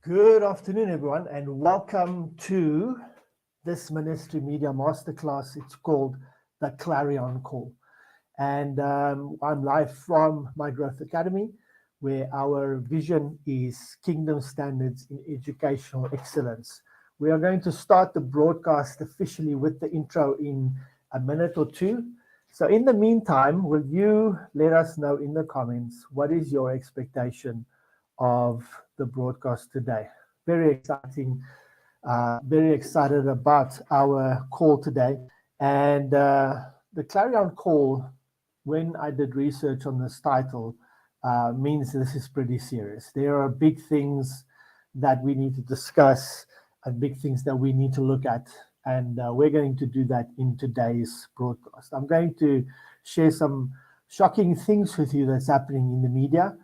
Good afternoon, everyone, and welcome to this Ministry Media Masterclass. It's called the Clarion Call. And I'm live from my Growth Academy, where our vision is kingdom standards in educational excellence. We are going to start the broadcast officially with the intro in a minute or two. So in the meantime, will you let us know in the comments, what is your expectation of the broadcast today? Very exciting, very excited about our call today. And the Clarion Call, when I did research on this title, means this is pretty serious. There are big things that we need to discuss and big things that we need to look at. And we're going to do that in today's broadcast. I'm going to share some shocking things with you that's happening in the media.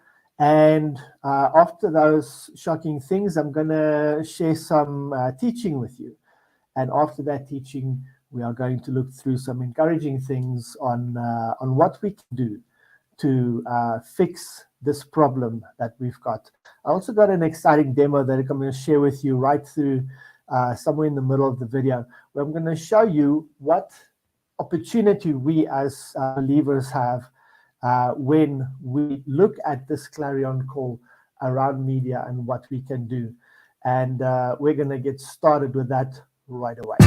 And after those shocking things, I'm going to share some teaching with you. And after that teaching, we are going to look through some encouraging things on what we can do to fix this problem that we've got. I also got an exciting demo that I'm going to share with you right through somewhere in the middle of the video, where I'm going to show you what opportunity we as believers have when we look at this Clarion Call around media and what we can do. And we're going to get started with that right away.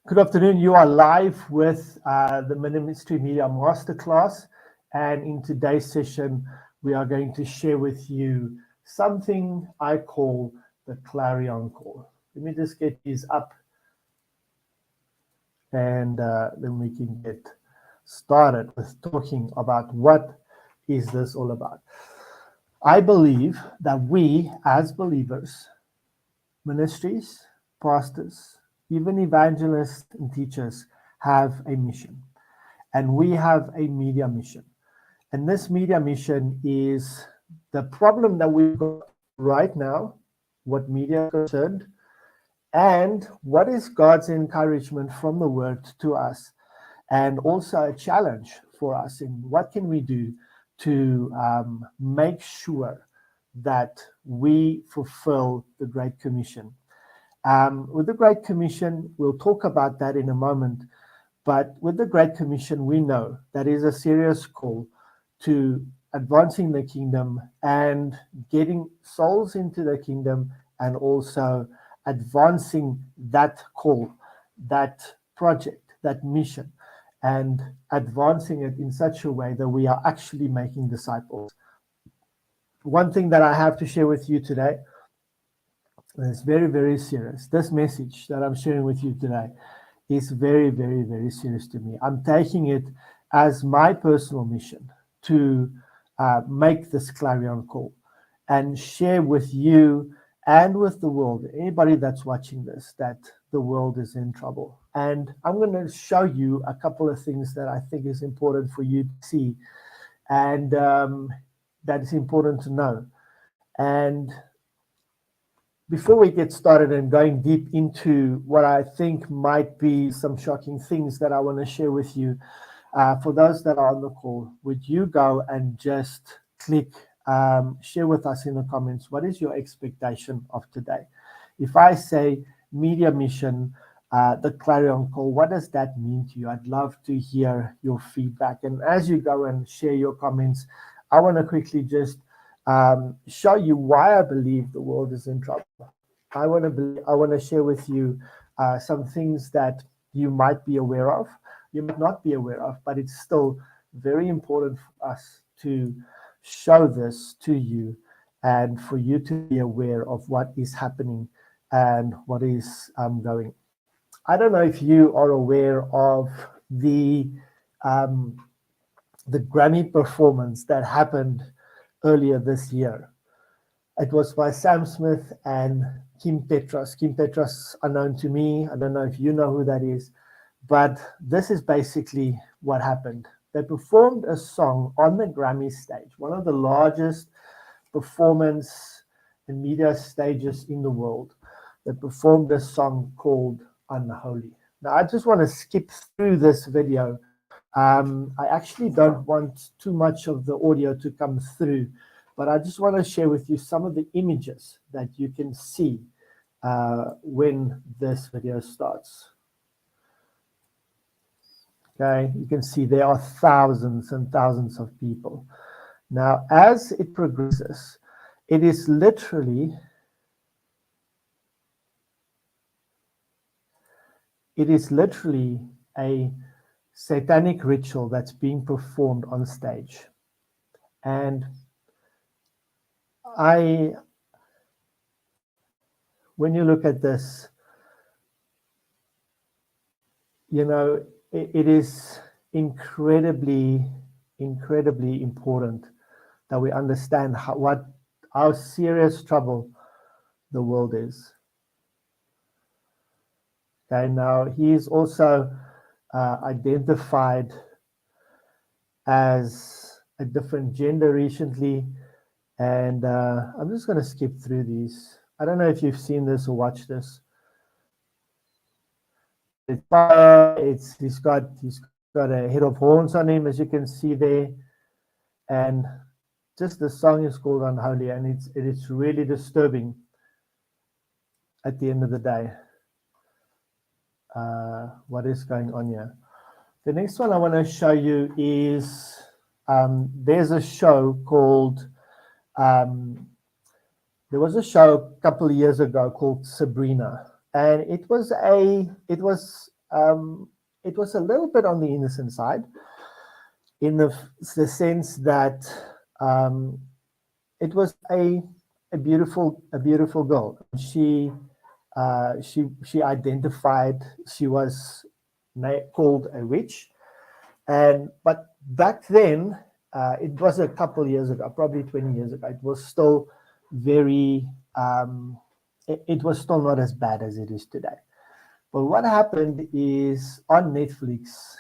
Good afternoon. You are live with the Ministry Media Masterclass. And in today's session, we are going to share with you something I call the Clarion Call. Let me just get these up, and then we can get started with talking about what is this all about. I believe that we as believers, ministries, pastors, even evangelists and teachers have a mission, and we have a media mission. And this media mission is the problem that we've got right now, what media is concerned, and what is God's encouragement from the word to us, and also a challenge for us in what can we do to make sure that we fulfill the Great Commission. With the Great Commission, we'll talk about that in a moment, but with the Great Commission, we know that is a serious call to advancing the kingdom and getting souls into the kingdom, and also advancing that call, that project, that mission, and advancing it in such a way that we are actually making disciples. One thing that I have to share with you today is very, very serious. This message that I'm sharing with you today is very, very, very serious to me. I'm taking it as my personal mission to make this Clarion Call and share with you and with the world, anybody that's watching this, that the world is in trouble. And I'm going to show you a couple of things that I think is important for you to see, and that is important to know. And before we get started and going deep into what I think might be some shocking things that I want to share with you, for those that are on the call, would you go and just click, share with us in the comments, what is your expectation of today? If I say media mission, the Clarion Call, what does that mean to you? I'd love to hear your feedback. And as you go and share your comments, I want to quickly just show you why I believe the world is in trouble. I want to share with you some things that you might be aware of, you might not be aware of, but it's still very important for us to show this to you and for you to be aware of what is happening and what is going. I don't know if you are aware of the Grammy performance that happened earlier this year. It was by Sam Smith and Kim Petras. Kim Petras, unknown to me. I don't know if you know who that is. But this is basically what happened. They performed a song on the Grammy stage, one of the largest performance and media stages in the world. They performed a song called Unholy. Now, I just want to skip through this video. I actually don't want too much of the audio to come through, but I just want to share with you some of the images that you can see when this video starts. Okay, you can see there are thousands and thousands of people. Now, as it progresses, it is literally a satanic ritual that's being performed on stage. And when you look at this, you know, it is incredibly important that we understand how serious trouble the world is. Okay, now he is also identified as a different gender recently, and I'm just going to skip through these. I don't know if you've seen this or watched this. He's got a head of horns on him, as you can see there, and just the song is called Unholy, and it is really disturbing at the end of the day. What is going on here? The next one I want to show you is there's a show called there was a show a couple of years ago called Sabrina, and it was a little bit on the innocent side, in the sense that it was a beautiful girl. She identified, she was called a witch, but back then, it was a couple years ago, probably 20 years ago, it was still very, it was still not as bad as it is today. But what happened is, on Netflix,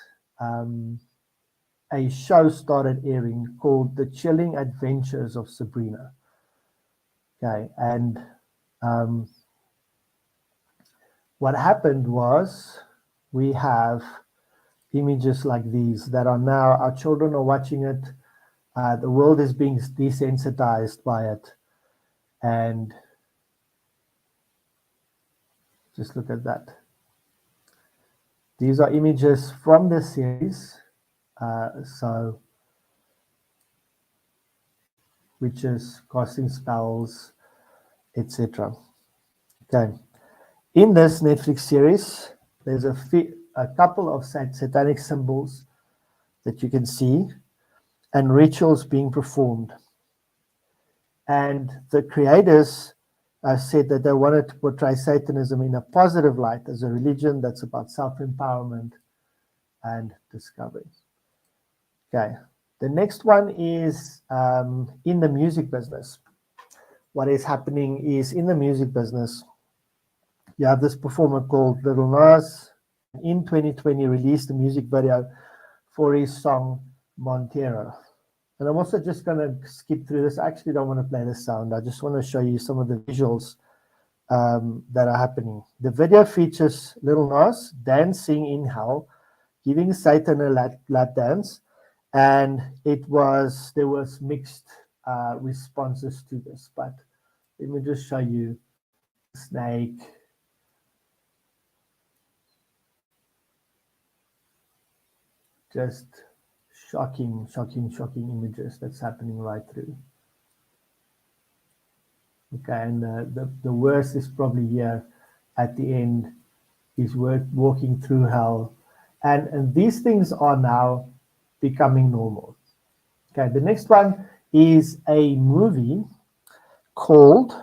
a show started airing called The Chilling Adventures of Sabrina. Okay, and what happened was, we have images like these that are now, our children are watching it, the world is being desensitized by it, and just look at that. These are images from the series, so witches, casting spells, etc. Okay. In this Netflix series, there's a couple of satanic symbols that you can see, and rituals being performed. And the creators said that they wanted to portray Satanism in a positive light, as a religion that's about self-empowerment and discovery. Okay, the next one is in the music business. What is happening is, in the music business, you have this performer called Lil Nas. In 2020, released a music video for his song Montero. And I'm also just going to skip through this. I actually don't want to play the sound. I just want to show you some of the visuals that are happening. The video features Lil Nas dancing in hell, giving Satan a lap dance, and there was mixed responses to this. But let me just show you the snake. Just shocking images that's happening right through. Okay, and the worst is probably here at the end. He's walking through hell, and these things are now becoming normal. Okay, the next one is a movie called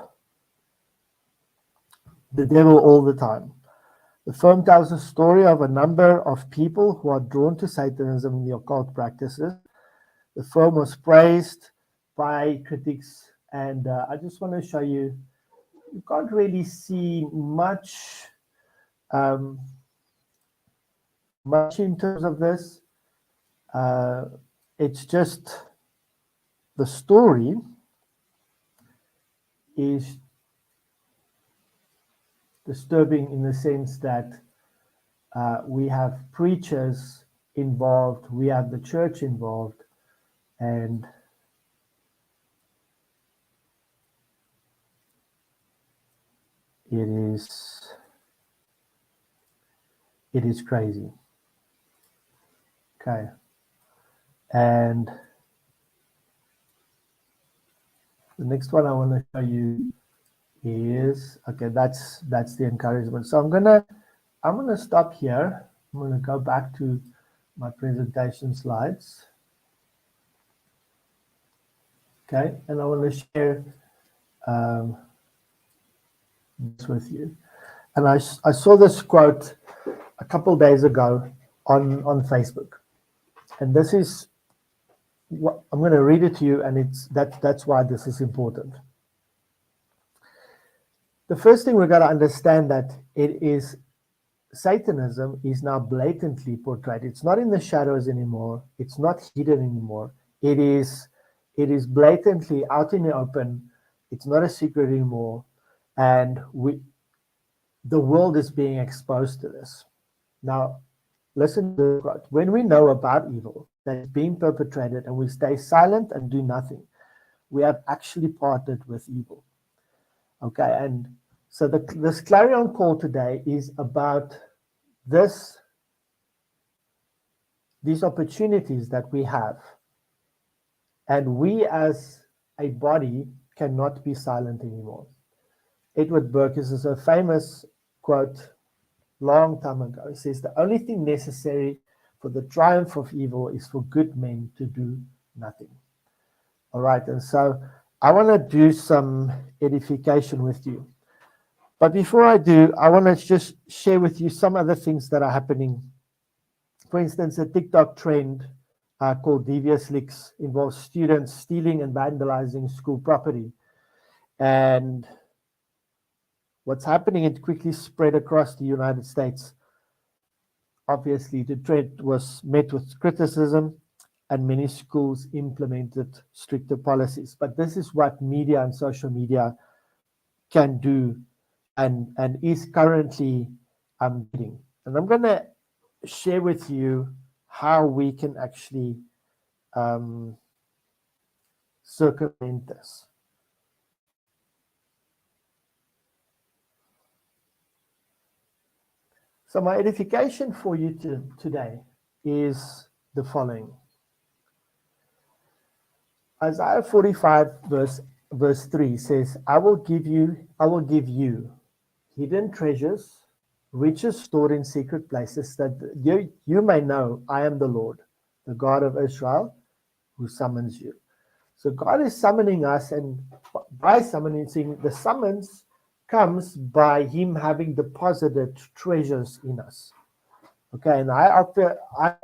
The Devil All the Time. The film tells a story of a number of people who are drawn to Satanism and the occult practices. The film was praised by critics, and I just want to show you, you can't really see much in terms of this. It's just the story is disturbing in the sense that we have preachers involved, we have the church involved, and it is crazy. Okay. And the next one I want to show you is, okay, that's the encouragement. So I'm gonna stop here. I'm gonna go back to my presentation slides. Okay, and I want to share this with you. And I saw this quote a couple of days ago on Facebook, and this is what I'm going to read it to you, and that's why this is important. The first thing we've got to understand that it is Satanism is now blatantly portrayed. It's not in the shadows anymore. It's not hidden anymore. It is blatantly out in the open. It's not a secret anymore, and the world is being exposed to this. Now, listen to the quote. When we know about evil that is being perpetrated and we stay silent and do nothing, we have actually partnered with evil. Okay, and so this clarion call today is about these opportunities that we have. And we as a body cannot be silent anymore. Edward Burke is a famous quote long time ago. He says, the only thing necessary for the triumph of evil is for good men to do nothing. All right, and so I want to do some edification with you. But before I do, I want to just share with you some other things that are happening. For instance, a TikTok trend called Devious Leaks involves students stealing and vandalizing school property. And what's happening, it quickly spread across the United States. Obviously, the trend was met with criticism, and many schools implemented stricter policies. But this is what media and social media can do and is currently doing. And I'm going to share with you how we can actually circumvent this. So my edification for you today is the following. Isaiah 45 verse 3 says, I will give you hidden treasures, riches stored in secret places, that you may know I am the Lord, the God of Israel, who summons you. So God is summoning us, and by summoning, the summons comes by him having deposited treasures in us. Okay, and I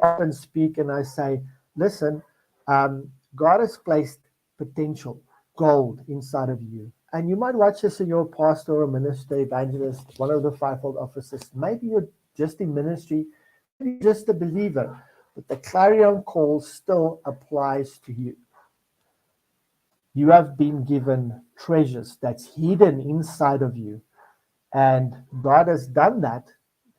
often speak and I say, listen, God has placed potential, gold inside of you. And you might watch this in your pastor or minister, evangelist, one of the fivefold offices. Maybe you're just in ministry, maybe you're just a believer, but the clarion call still applies to you. You have been given treasures that's hidden inside of you. And God has done that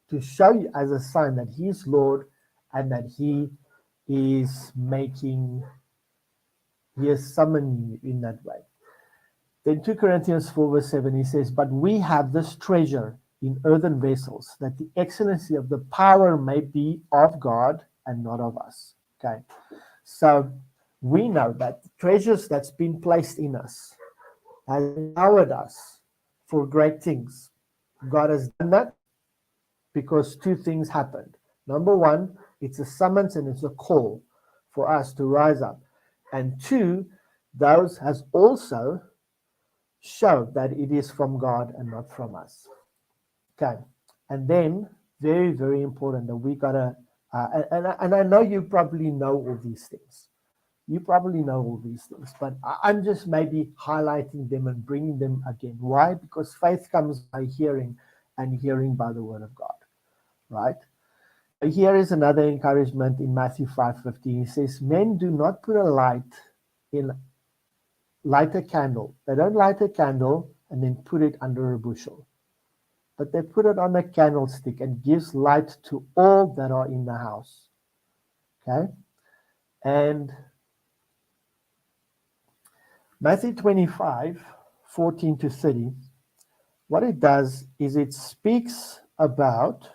to show you as a sign that he is Lord and that he is summoning you in that way. Then 2 Corinthians 4 verse 7, he says, but we have this treasure in earthen vessels, that the excellency of the power may be of God and not of us. Okay, so we know that the treasures that's been placed in us has empowered us for great things. God has done that because two things happened. Number one, it's a summons and it's a call for us to rise up. And two, those has also shown that it is from God and not from us. Okay. And then, very, very important that we gotta, and I know you probably know all these things. You probably know all these things, but I'm just maybe highlighting them and bringing them again. Why? Because faith comes by hearing, and hearing by the word of God, right? Here is another encouragement in Matthew 5:15. He says, men do not put a light a candle. They don't light a candle and then put it under a bushel. but they put it on a candlestick and gives light to all that are in the house. Okay? And Matthew 25:14-30, what it does is it speaks about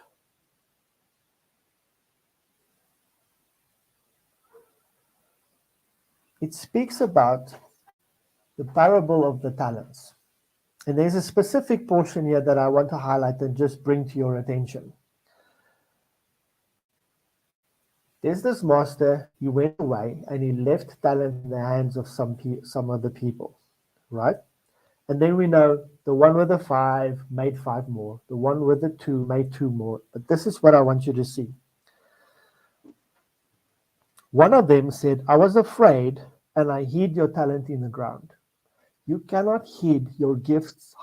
the parable of the talents. And there's a specific portion here that I want to highlight and just bring to your attention. There's this master, he went away and he left talent in the hands of some other people, right? And then we know the one with the 5 made 5 more. The one with the 2 made 2 more. But this is what I want you to see. One of them said, I was afraid and I hid your talent in the ground. You cannot hide your gifts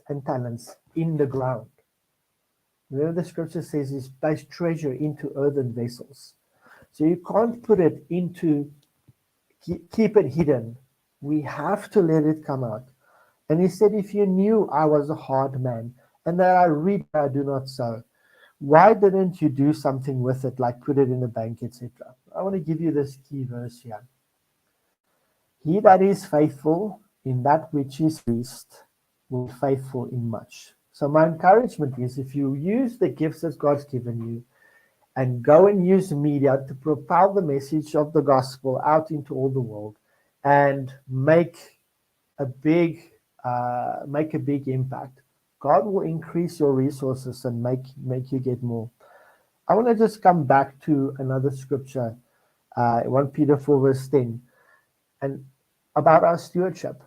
and talents in the ground. Remember the scripture says he's placed treasure into earthen vessels. So you can't put it into, keep it hidden. We have to let it come out. And he said, if you knew I was a hard man and that I reap, I do not sow, why didn't you do something with it, like put it in a bank, etc.? I want to give you this key verse here. He that is faithful in that which is least will be faithful in much. So my encouragement is, if you use the gifts that God's given you and go and use media to propel the message of the gospel out into all the world and make a big impact, God will increase your resources and make you get more. I want to just come back to another scripture, 1 Peter 4:10, and about our stewardship.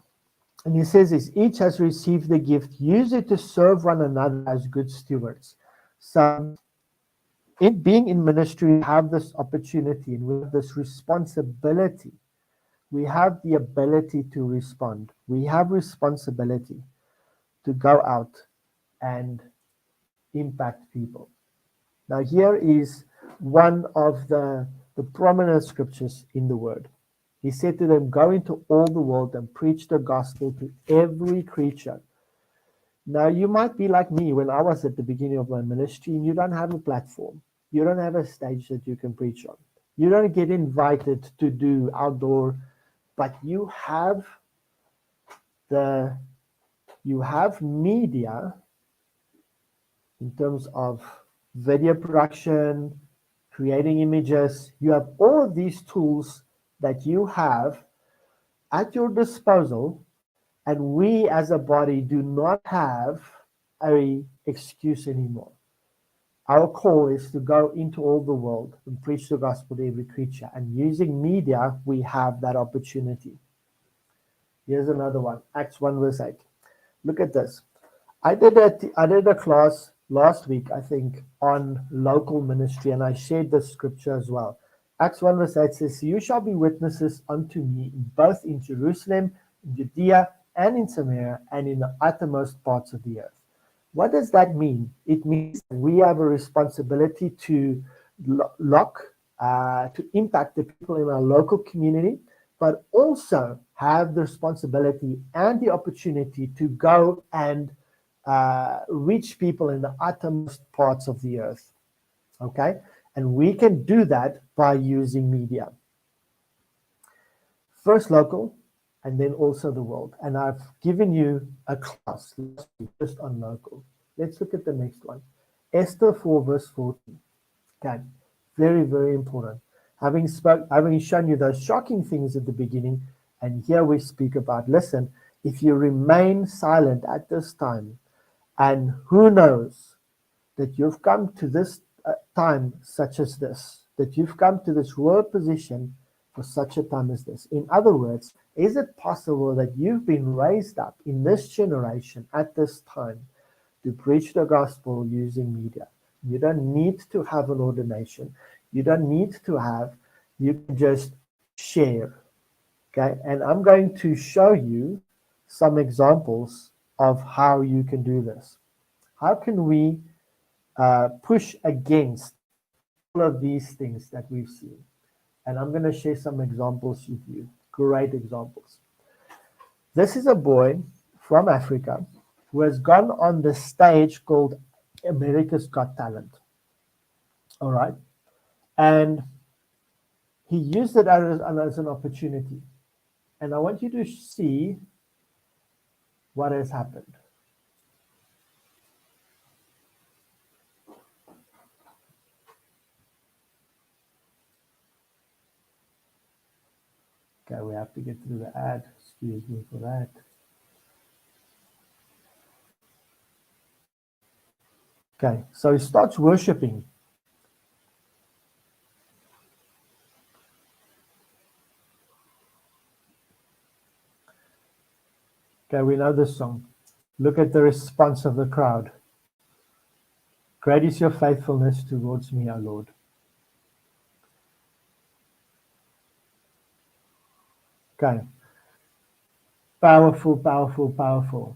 And he says this, each has received the gift, use it to serve one another as good stewards. So in being in ministry, we have this opportunity and we have this responsibility. We have the ability to respond. We have responsibility to go out and impact people. Now here is one of the prominent scriptures in the word. He said to them, go into all the world and preach the gospel to every creature. Now, you might be like me when I was at the beginning of my ministry, and you don't have a platform. You don't have a stage that you can preach on. You don't get invited to do outdoor, but you have media in terms of video production, creating images. You have all of these tools that you have at your disposal, and we as a body do not have an excuse anymore. Our call is to go into all the world and preach the gospel to every creature, and using media, we have that opportunity. Here's another one, Acts 1:8. Look at this. I did a class last week, I think, on local ministry, and I shared this scripture as well. Acts 1:8 says, you shall be witnesses unto me both in Jerusalem, in Judea, and in Samaria, and in the uttermost parts of the earth. What does that mean? It means we have a responsibility to impact the people in our local community, but also have the responsibility and the opportunity to go and reach people in the uttermost parts of the earth. Okay? And we can do that by using media. First local, and then also the world. And I've given you a class last week just on local. Let's look at the next one. Esther 4:14. Okay, very, very important. Having shown you those shocking things at the beginning, and here we speak about, listen, if you remain silent at this time, and who knows that you've come to this time such as this, that you've come to this world position for such a time as this. In other words, is it possible that you've been raised up in this generation at this time to preach the gospel using media? You don't need to have an ordination. You don't need to have, you can just share. Okay, and I'm going to show you some examples of how you can do this. How can we push against all of these things that we've seen? And I'm going to share some examples with you. Great examples. This is a boy from Africa who has gone on the stage called America's Got Talent. All right. And he used it as an opportunity. And I want you to see what has happened. Okay, we have to get through the ad. Excuse me for that. Okay, so he starts worshiping. Okay, we know this song. Look at the response of the crowd. Great is your faithfulness towards me, O Lord. Okay. Powerful, powerful, powerful.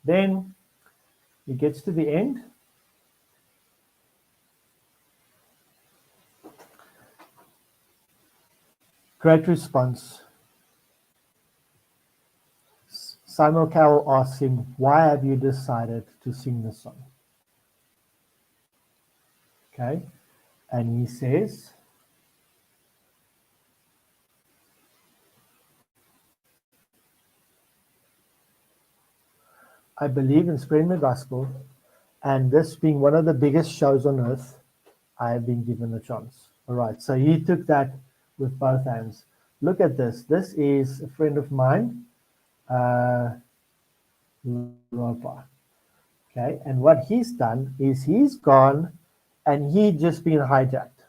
Then he gets to the end. Great response. Simon Cowell asks him, why have you decided to sing this song? Okay. And he says, I believe in spreading the gospel, and this being one of the biggest shows on earth, I have been given a chance. All right. So he took that with both hands. Look at this. This is a friend of mine, Ropa. Okay. And what he's done is he's gone and he just been hijacked.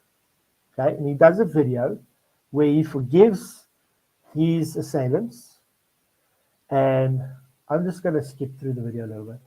Okay. And he does a video where he forgives his assailants. And I'm just going to skip through the video a little bit.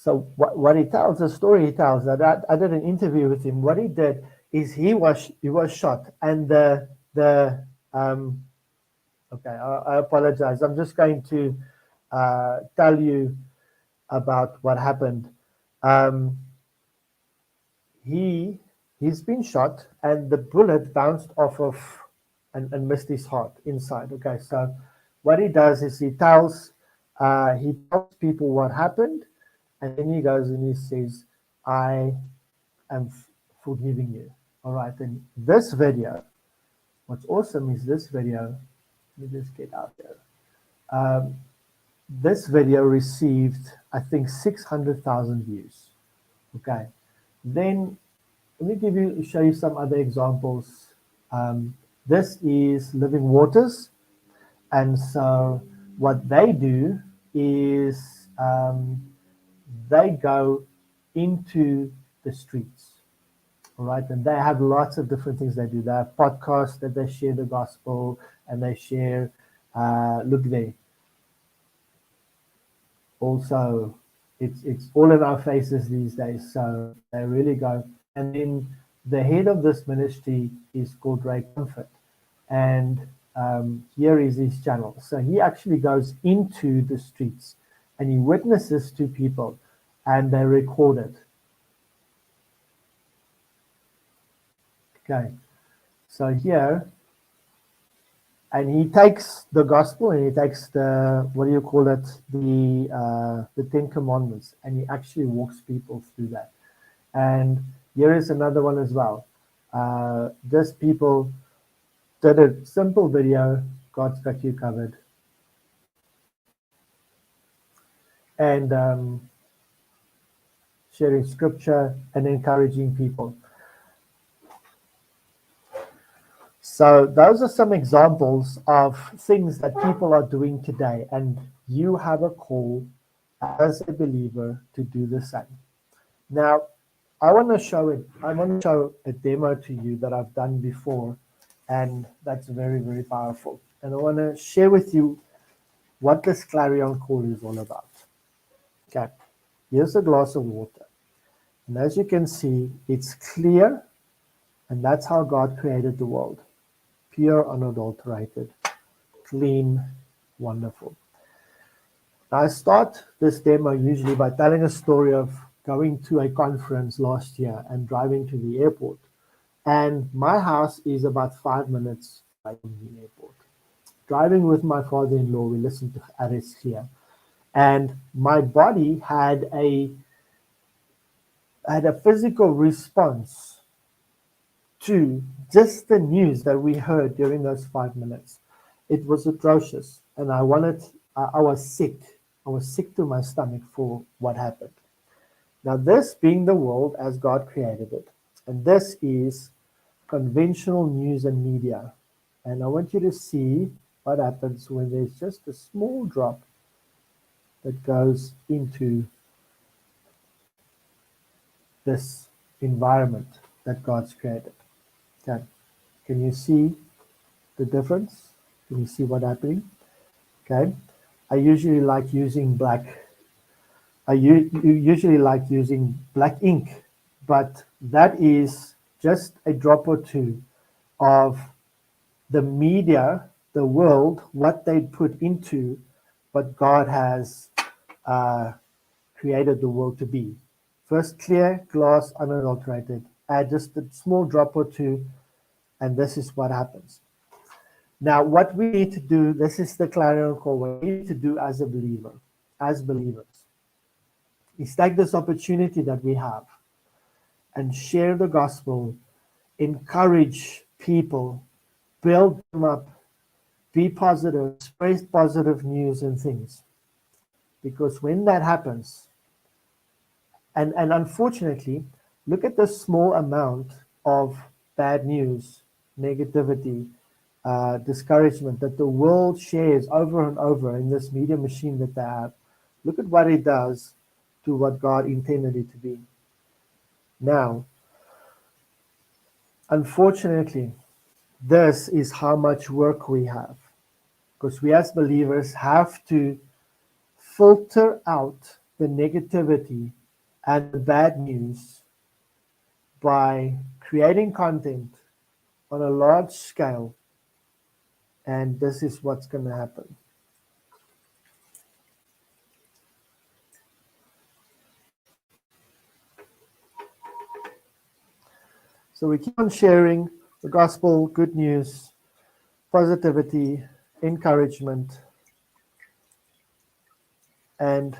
So what he tells, the story he tells, that I did an interview with him. What he did is he was shot, and okay, I apologize. I'm just going to tell you about what happened. He's been shot, and the bullet bounced off of and missed his heart inside. Okay, so what he does is he tells people what happened. And then he goes and he says, I am forgiving you. All right. And this video, what's awesome is this video. Let me just get out there. This video received, I think, 600,000 views. Okay. Then let me show you some other examples. This is Living Waters. And so what they do is they go into the streets, all right? And they have lots of different things they do. They have podcasts that they share the gospel, and they share, look there. Also, it's all in our faces these days, so they really go. And then the head of this ministry is called Ray Comfort, and here is his channel. So he actually goes into the streets, and he witnesses to people, and they record it. Okay, so here, and he takes the gospel and he takes the, what do you call it, the 10 Commandments, and he actually walks people through that. And here is another one as well. Just people did a simple video, God's got you covered. And sharing scripture and encouraging people. So those are some examples of things that people are doing today, and you have a call as a believer to do the same. Now, I want to show a demo to you that I've done before, and that's very, very powerful. And I want to share with you what this Clarion Call is all about. Okay, here's a glass of water. And as you can see, it's clear, and that's how God created the world. Pure, unadulterated, clean, wonderful. Now, I start this demo usually by telling a story of going to a conference last year and driving to the airport. And my house is about 5 minutes away from the airport. Driving with my father-in-law, we listened to Aris here. And my body had a physical response to just the news that we heard during those 5 minutes. It was atrocious, and I was sick. I was sick to my stomach for what happened. Now, this being the world as God created it, and this is conventional news and media. And I want you to see what happens when there's just a small drop that goes into this environment that God's created. Okay. Can you see the difference? Can you see what's happening? Okay. I usually like using black ink, but that is just a drop or two of the media, the world, what they put into what God has created the world to be. First, clear, glass, unadulterated. Add just a small drop or two, and this is what happens. Now, what we need to do, this is the Clarion Call, what we need to do as a believer, as believers, is take this opportunity that we have and share the gospel, encourage people, build them up, be positive, spread positive news and things. Because when that happens, and unfortunately, look at the small amount of bad news, negativity, discouragement that the world shares over and over in this media machine that they have. Look at what it does to what God intended it to be. Now, unfortunately, this is how much work we have, because we as believers have to filter out the negativity and the bad news by creating content on a large scale, and this is what's going to happen. So we keep on sharing the gospel, good news, positivity, encouragement, and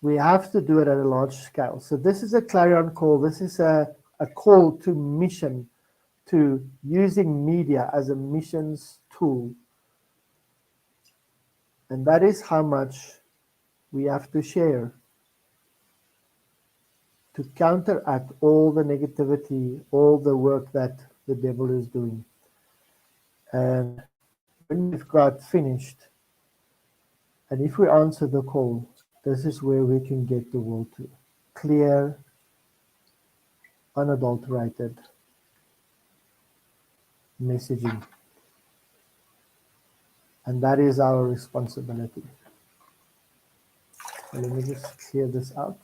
we have to do it at a large scale. So this is a Clarion Call. This is a call to mission, to using media as a missions tool. And that is how much we have to share to counteract all the negativity, all the work that the devil is doing. And when we've got finished, and if we answer the call, this is where we can get the world to clear, unadulterated messaging. And that is our responsibility. So let me just clear this out.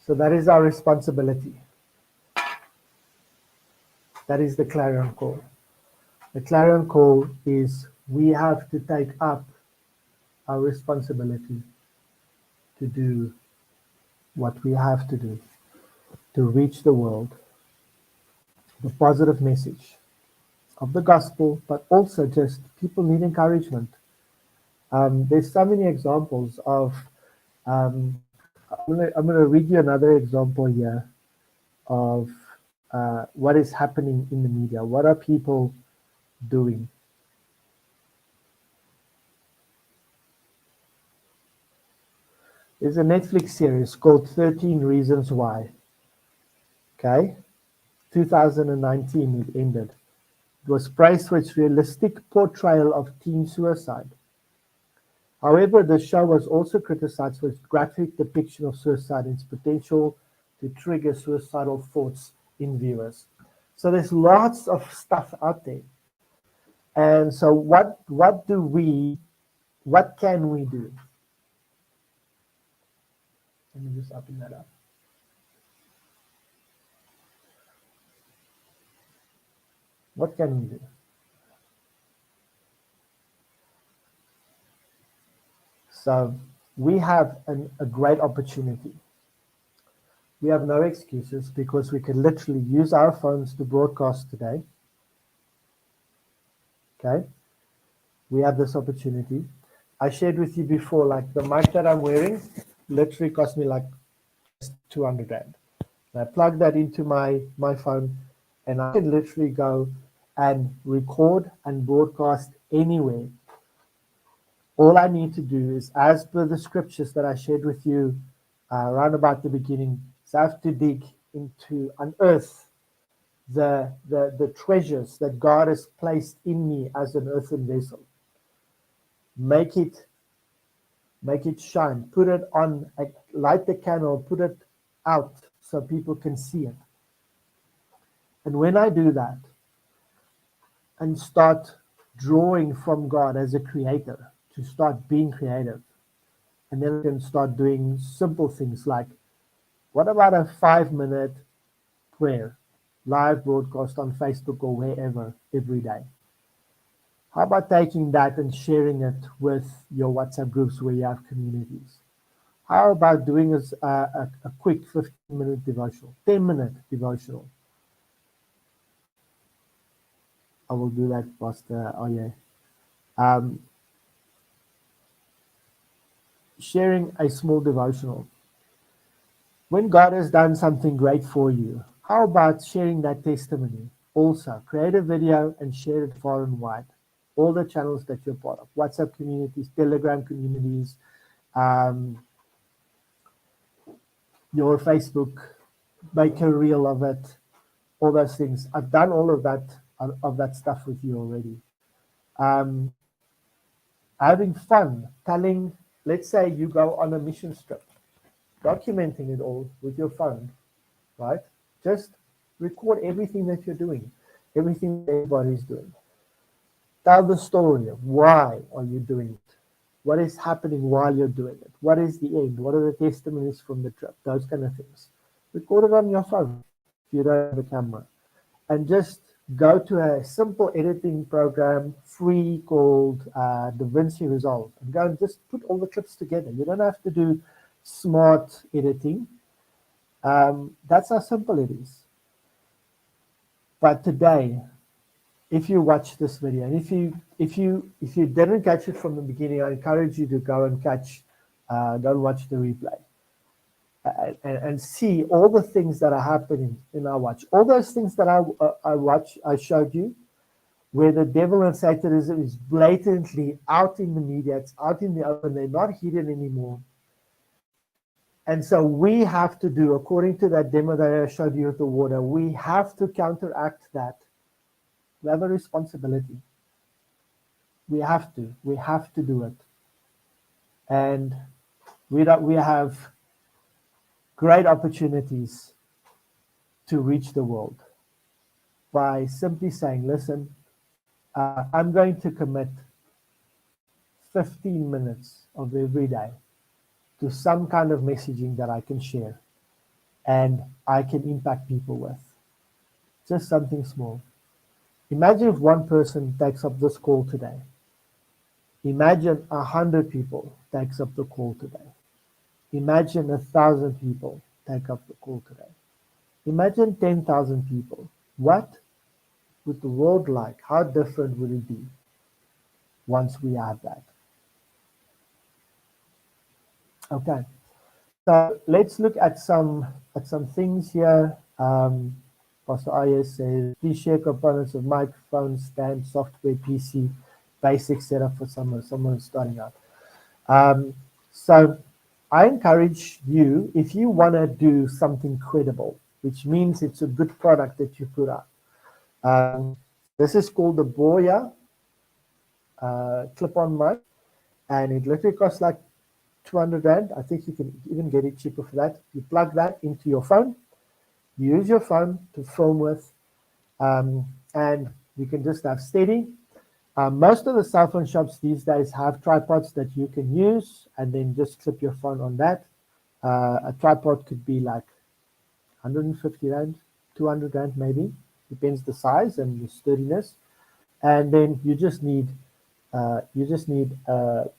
So that is our responsibility. That is the Clarion Call. The Clarion Call is we have to take up our responsibility to do what we have to do to reach the world, the positive message of the gospel, but also just people need encouragement. There's so many examples of, I'm going to read you another example here of what is happening in the media. What are people doing? There's a Netflix series called 13 Reasons Why. Okay? 2019 it ended. It was praised for its realistic portrayal of teen suicide. However, the show was also criticized for its graphic depiction of suicide and its potential to trigger suicidal thoughts in viewers. So there's lots of stuff out there. And so what can we do? Let me just open that up. What can we do? So we have a great opportunity. We have no excuses because we can literally use our phones to broadcast today. Okay? We have this opportunity. I shared with you before, like the mic that I'm wearing literally cost me like 200 rand. I plug that into my phone and I can literally go and record and broadcast anywhere. All I need to do is, as per the scriptures that I shared with you around about the beginning, is I have to dig into, unearth the treasures that God has placed in me as an earthen vessel. Make it shine, put it on, light the candle, put it out so people can see it. And when I do that and start drawing from God as a creator, to start being creative, and then I can start doing simple things like, what about a 5-minute prayer, live broadcast on Facebook or wherever every day? How about taking that and sharing it with your WhatsApp groups where you have communities? How about doing a quick 15-minute devotional, 10-minute devotional? I will do that, Pastor Oye. Sharing a small devotional. When God has done something great for you, how about sharing that testimony? Also, create a video and share it far and wide. All the channels that you're part of, WhatsApp communities, Telegram communities, your Facebook, make a reel of it, all those things. I've done all of that stuff with you already. Having fun, telling, let's say you go on a mission trip, documenting it all with your phone, right? Just record everything that you're doing, everything that everybody's doing. Tell the story of why are you doing it? What is happening while you're doing it? What is the end? What are the testimonies from the trip? Those kind of things. Record it on your phone if you don't have a camera. And just go to a simple editing program, free, called DaVinci Resolve. And go and just put all the clips together. You don't have to do smart editing. That's how simple it is. But today, if you watch this video, and if you didn't catch it from the beginning, I encourage you to go and watch the replay and see all the things that are happening in our watch. All those things that I showed you, where the devil and Satanism is blatantly out in the media, it's out in the open, they're not hidden anymore. And so we have to do, according to that demo that I showed you with the water, we have to counteract that. We have a responsibility. We have to do it. And we have great opportunities to reach the world by simply saying, listen, I'm going to commit 15 minutes of every day to some kind of messaging that I can share and I can impact people with. Just something small. Imagine if one person takes up this call today. Imagine 100 people takes up the call today. Imagine 1,000 people take up the call today. Imagine 10,000 people. What would the world like? How different would it be once we have that? Okay, so let's look at some things here. Pastor Ayers says, please share components of microphone, stand, software, PC, basic setup for someone starting out. So I encourage you, if you want to do something credible, which means it's a good product that you put out. This is called the Boya clip-on mic, and it literally costs like 200 rand. I think you can even get it cheaper for that. You plug that into your phone. use your phone to film with, and you can just have steady. Most of the cell phone shops these days have tripods that you can use, and then just clip your phone on that. A tripod could be like 150 rand, 200 rand maybe, depends the size and the sturdiness. And then you just need a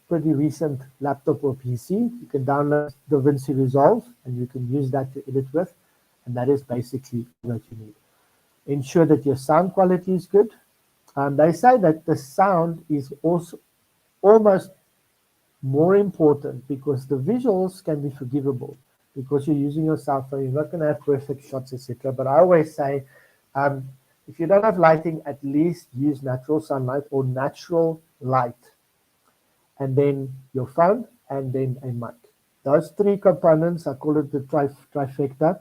pretty recent laptop or PC. You can download DaVinci Resolve and you can use that to edit with, and that is basically what you need. Ensure that your sound quality is good. They say that the sound is also almost more important because the visuals can be forgivable because you're using your cell phone. You're not going to have perfect shots, etc. But I always say, if you don't have lighting, at least use natural sunlight or natural light, and then your phone, and then a mic. Those three components, I call it the trifecta.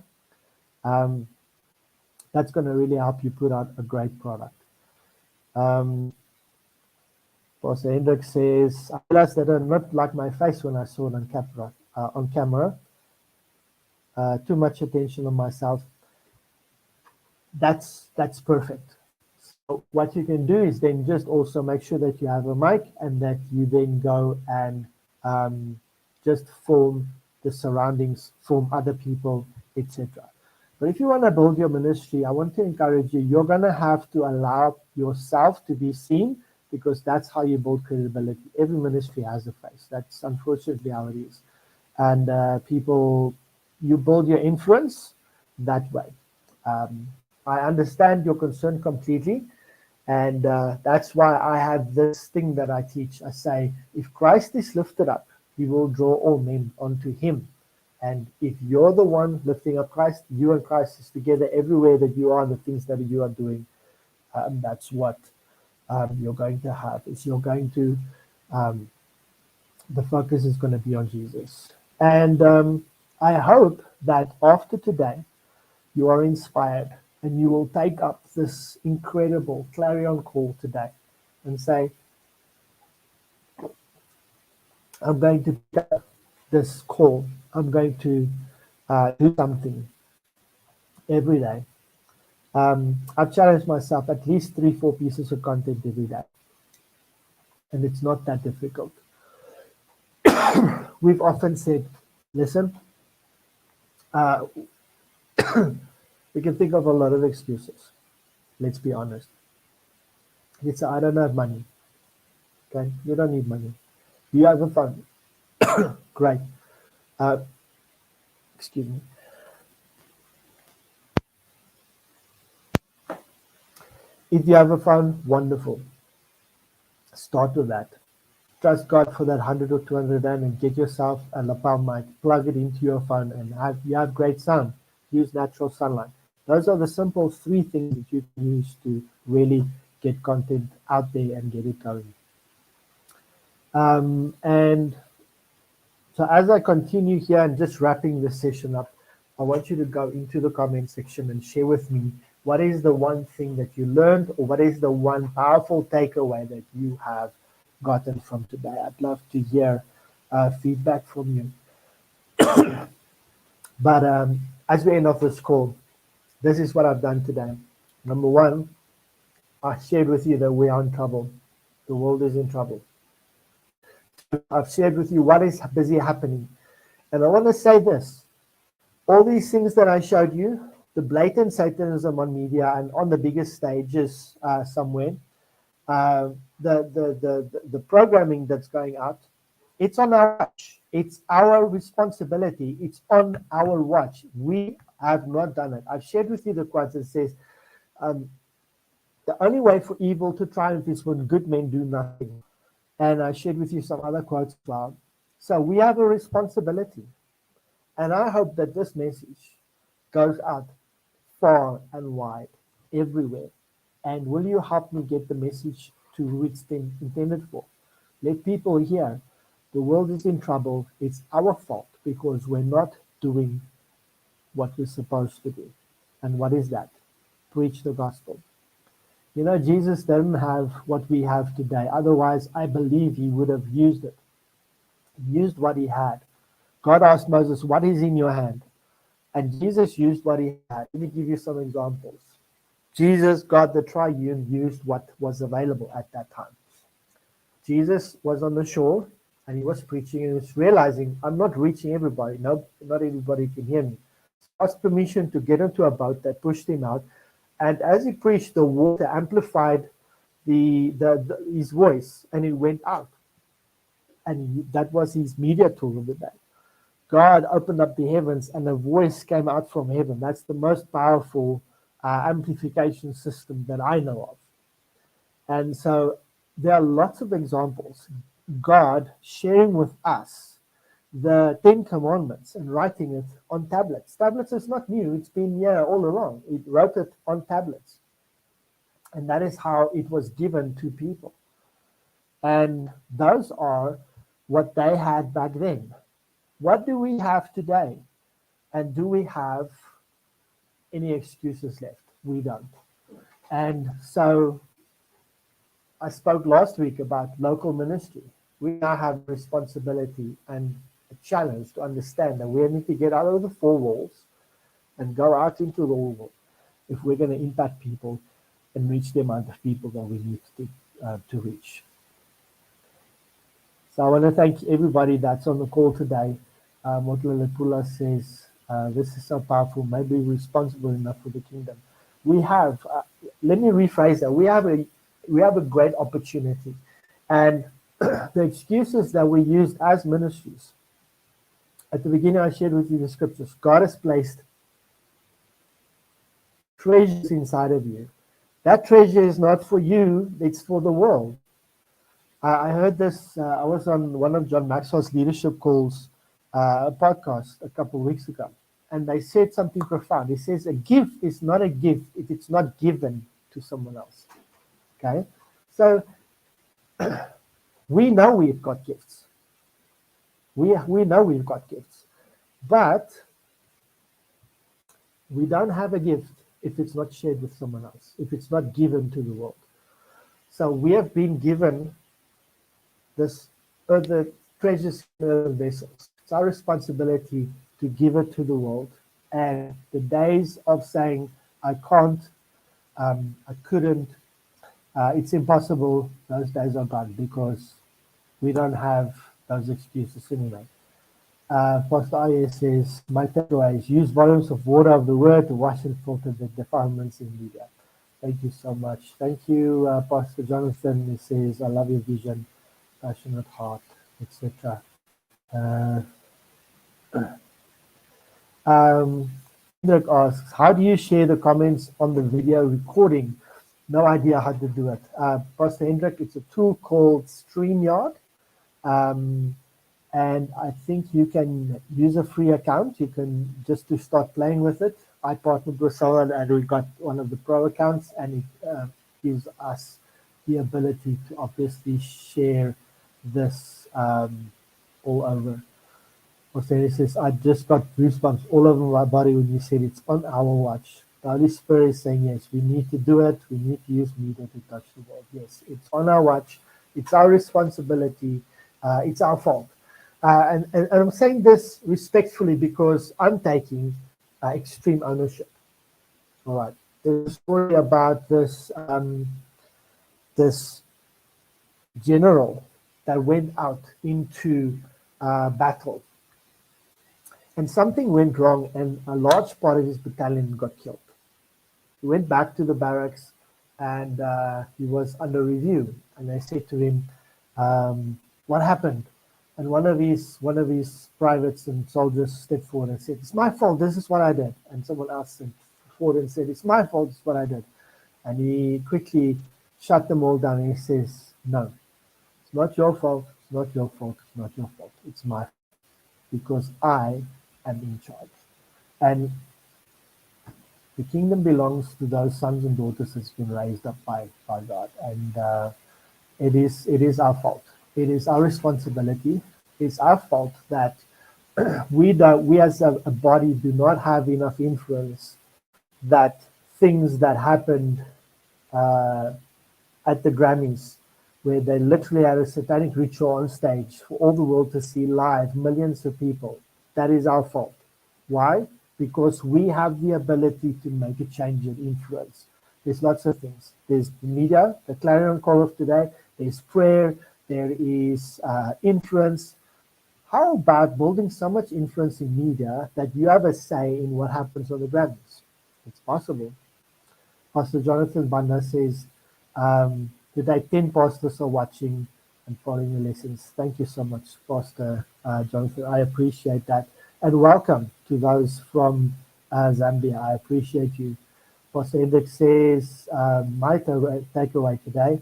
That's going to really help you put out a great product. Pastor Hendrik says, I realized that I did not like my face when I saw it on camera. Too much attention on myself. That's perfect. So what you can do is then just also make sure that you have a mic and that you then go and just film the surroundings, film other people, etc. But if you want to build your ministry, I want to encourage you, you're going to have to allow yourself to be seen, because that's how you build credibility. Every ministry has a face. That's unfortunately how it is. And you build your influence that way. I understand your concern completely. And that's why I have this thing that I teach. I say, if Christ is lifted up, he will draw all men unto him. And if you're the one lifting up Christ, you and Christ is together everywhere that you are, the things that you are doing. That's what you're going to have. The focus is going to be on Jesus. And I hope that after today, you are inspired and you will take up this incredible clarion call today and say, I'm going to pick up this call. I'm going to do something every day. I've challenged myself at least 3-4 pieces of content every day. And it's not that difficult. We've often said, listen, we can think of a lot of excuses. Let's be honest. It's I don't have money. Okay, you don't need money. You have a phone. Great. Excuse me. If you have a phone, wonderful. Start with that. Trust God for that 100 or 200 rand and get yourself a lapel mic, plug it into your phone, and you have great sound. Use natural sunlight. Those are the simple 3 things that you can use to really get content out there and get it going. And so as I continue here and just wrapping this session up, I want you to go into the comment section and share with me what is the one thing that you learned, or what is the one powerful takeaway that you have gotten from today. I'd love to hear feedback from you. But as we end off this call, this is what I've done today. Number 1, I shared with you that we are in trouble. The world is in trouble. I've shared with you what is busy happening. And I want to say this. All these things that I showed you, the blatant Satanism on media and on the biggest stages somewhere, the programming that's going out, it's on our watch. It's our responsibility. It's on our watch. We have not done it. I've shared with you the quote that says, the only way for evil to triumph is when good men do nothing. And I shared with you some other quotes as well. So we have a responsibility. And I hope that this message goes out far and wide, everywhere. And will you help me get the message to who it's been intended for? Let people hear the world is in trouble. It's our fault because we're not doing what we're supposed to do. And what is that? Preach the gospel. You know, Jesus didn't have what we have today. Otherwise, I believe he would have used it. He used what he had. God asked Moses, what is in your hand? And Jesus used what he had. Let me give you some examples. Jesus, God the Triune, used what was available at that time. Jesus was on the shore and he was preaching and he was realizing, I'm not reaching everybody. No, not everybody can hear me. So asked permission to get into a boat that pushed him out. And as he preached, the water amplified his voice and it went out. And that was his media tool of the day. God opened up the heavens and a voice came out from heaven. That's the most powerful amplification system that I know of. And so there are lots of examples. God sharing with us the Ten Commandments and writing it on tablets. Tablets is not new. It's been here all along. It wrote it on tablets. And that is how it was given to people. And those are what they had back then. What do we have today? And do we have any excuses left? We don't. And so I spoke last week about local ministry. We now have a responsibility and a challenge to understand that we need to get out of the four walls and go out into the world if we're going to impact people and reach the amount of people that we need to reach. So I want to thank everybody that's on the call today. What Lelepula says, this is so powerful, maybe responsible enough for the kingdom. We have, let me rephrase that, we have a great opportunity. And the excuses that we used as ministries, at the beginning I shared with you the scriptures. God has placed treasures inside of you. That treasure is not for you, it's for the world. I heard this, I was on one of John Maxwell's leadership calls, a podcast a couple of weeks ago, and they said something profound. He says a gift is not a gift if it's not given to someone else. Okay? So we know we've got gifts. We know we've got gifts. But we don't have a gift if it's not shared with someone else, if it's not given to the world. So we have been given this the treasures in earthen vessels. It's our responsibility to give it to the world. And the days of saying, I can't, I couldn't, it's impossible, those days are gone because we don't have those excuses anyway. Pastor Aye says, my takeaway is use volumes of water of the word to wash and filter the defilements in media. Thank you so much. Thank you, Pastor Jonathan. He says, I love your vision, passionate heart, etc. Hendrik asks, how do you share the comments on the video recording? No idea how to do it. Pastor Hendrik, it's a tool called StreamYard. And I think you can use a free account. You can just to start playing with it. I partnered with someone and we got one of the pro accounts, and it gives us the ability to obviously share this all over. Jose says, I just got goosebumps all over my body when you said it's on our watch. The Holy Spirit is saying, yes, we need to do it. We need to use media to touch the world. Yes, it's on our watch. It's our responsibility. It's our fault. And I'm saying this respectfully because I'm taking extreme ownership. All right. There's a story about this this general that went out into battle. And something went wrong, and a large part of his battalion got killed. He went back to the barracks, and he was under review. And they said to him, what happened? And one of his privates and soldiers stepped forward and said, it's my fault, this is what I did. And someone else stepped forward and said, it's my fault, this is what I did. And he quickly shut them all down, and he says, no, it's not your fault, it's not your fault, it's not your fault, it's my fault, because I am in charge. And the kingdom belongs to those sons and daughters that's been raised up by God. And it is our fault. It is our responsibility. It's our fault that we as a body do not have enough influence that things that happened at the Grammys, where they literally had a satanic ritual on stage for all the world to see live, millions of people. That is our fault. Why? because we have the ability to make a change and influence. There's lots of things. There's the media, the Clarion Call of today. There's prayer. There is influence. How about building so much influence in media that you have a say in what happens on the Grammys? It's possible. Pastor Jonathan Banda says, today 10 pastors are watching and following the lessons. Thank you so much, Pastor Jonathan. I appreciate that. And welcome to those from Zambia. I appreciate you. Pastor Index says, my takeaway today,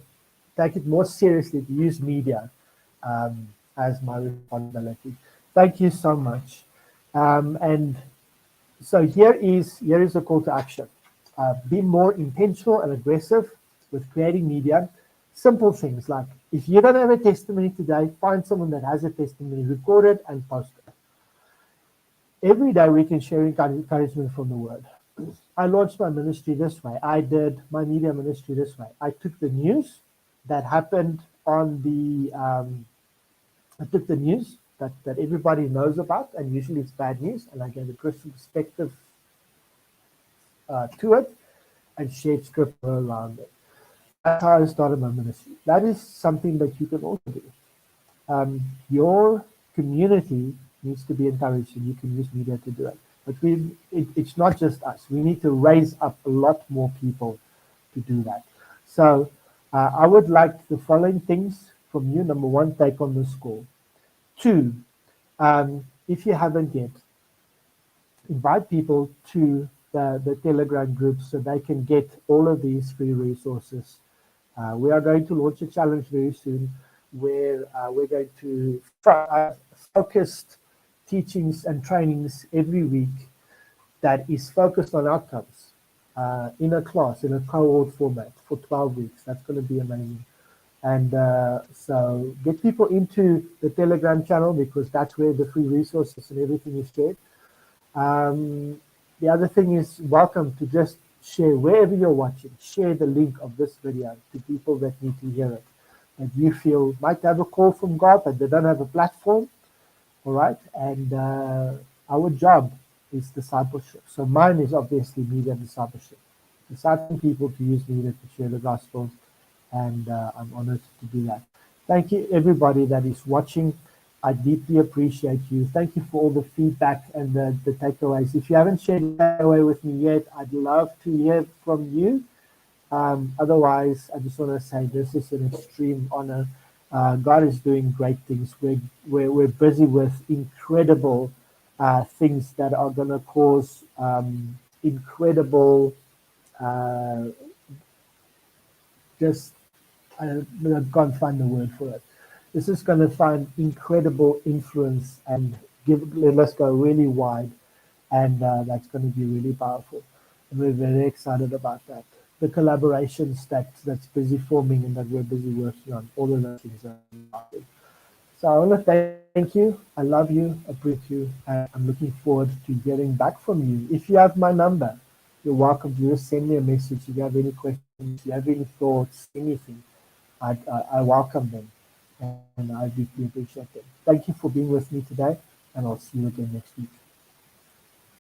take it more seriously to use media as my responsibility. Thank you so much. And so here is a call to action. Be more intentional and aggressive with creating media. Simple things like, if you don't have a testimony today, find someone that has a testimony, record it and post it. Every day we can share encouragement from the word. I launched my ministry this way. I did my media ministry this way. I took the news that happened on the, I took the news that everybody knows about, and usually it's bad news, and I gave a Christian perspective to it and shared scripture around it. That's how I started my ministry. That is something that you can also do. Your community needs to be encouraged, and you can use media to do it. But it's not just us. We need to raise up a lot more people to do that. So I would like the following things from you. Number one, take on this call. Two, if you haven't yet, invite people to the Telegram group so they can get all of these free resources. We are going to launch a challenge very soon where we're going to focused teachings and trainings every week that is focused on outcomes in a class, in a cohort format for 12 weeks. That's going to be amazing. And so get people into the Telegram channel because that's where the free resources and everything is shared. The other thing is welcome to just share wherever you're watching. Share the link of this video to people that need to hear it. That you feel might have a call from God, but they don't have a platform. All right. And our job is discipleship. So mine is obviously media discipleship. Discipling people to use media to share the gospel. And I'm honored to do that. Thank you, everybody that is watching. I deeply appreciate you. Thank you for all the feedback and the takeaways. If you haven't shared a takeaway with me yet, I'd love to hear from you. Otherwise, I just want to say this is an extreme honor. God is doing great things. We're busy with incredible things that are going to cause incredible I can't find the word for it. This is going to find incredible influence and let us go really wide, and that's going to be really powerful. And we're very excited about that. The collaborations that's busy forming and that we're busy working on, all of those things are powerful. So I want to thank you. I love you, appreciate you, and I'm looking forward to getting back from you. If you have my number, you're welcome to just send me a message. If you have any questions, if you have any thoughts, anything, I welcome them, and I deeply appreciate them. Thank you for being with me today, and I'll see you again next week.